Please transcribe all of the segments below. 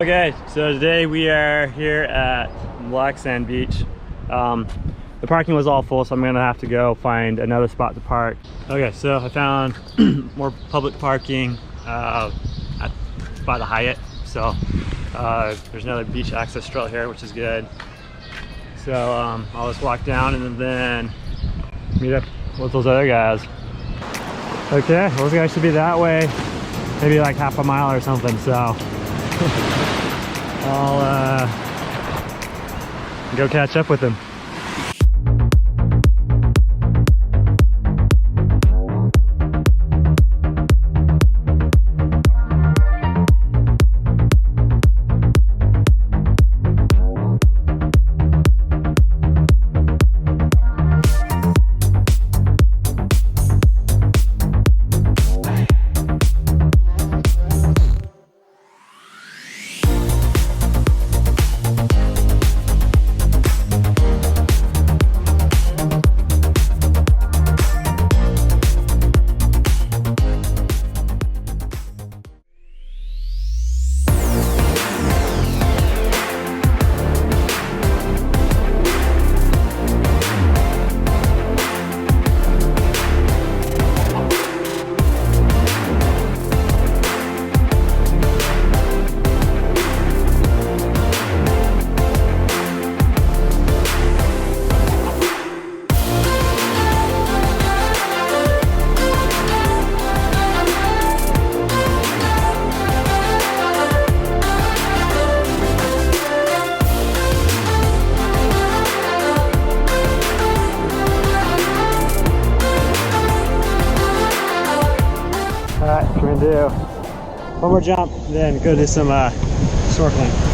Okay, so today we are here at Black Sand Beach. The parking was all full, so I'm gonna have to go find another spot to park. Okay, so I found more public parking by the Hyatt. So there's another beach access trail here, which is good. So I'll just walk down and then meet up with those other guys. Okay, those guys should be that way, maybe like half a mile or something. So I'll go catch up with them. We're gonna do one more jump, then go do some snorkeling.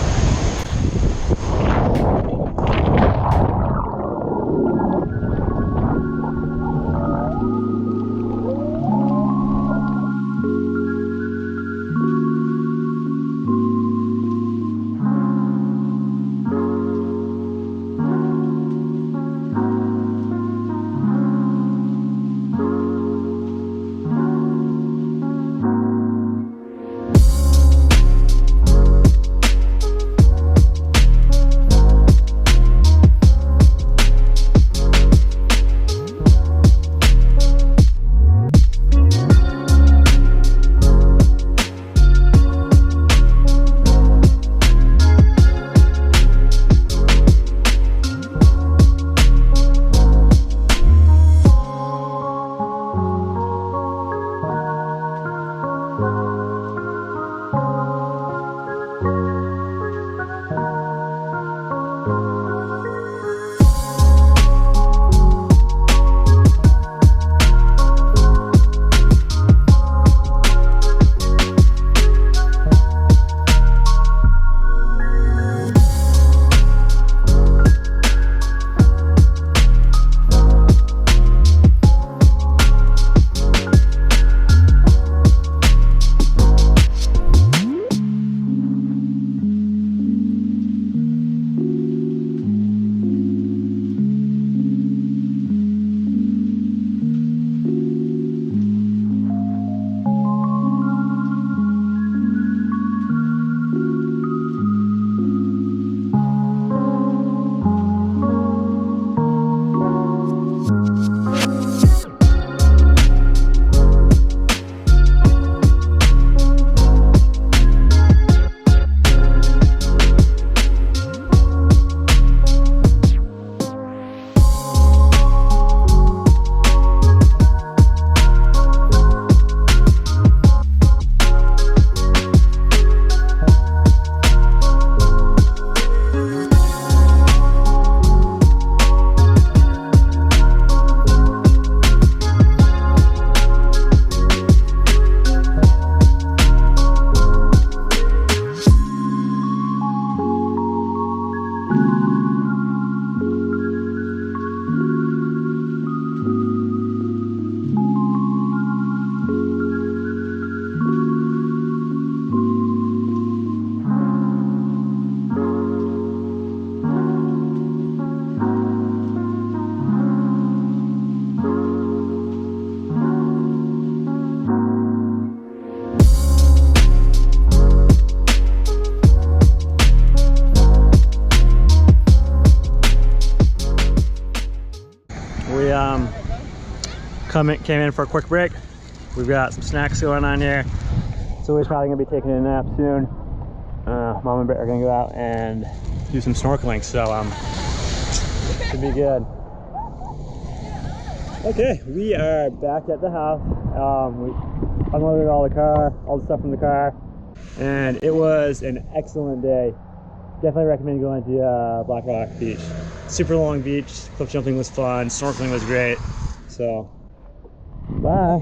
came in for a quick break. We've got some snacks going on here. So we're probably gonna be taking a nap soon. Mom and Britt are gonna go out and do some snorkeling, so should be good. Okay, we are back at the house. We unloaded all the stuff from the car, and it was an excellent day. Definitely recommend going to Black Rock Beach. Super long beach, cliff jumping was fun, snorkeling was great. So, bye.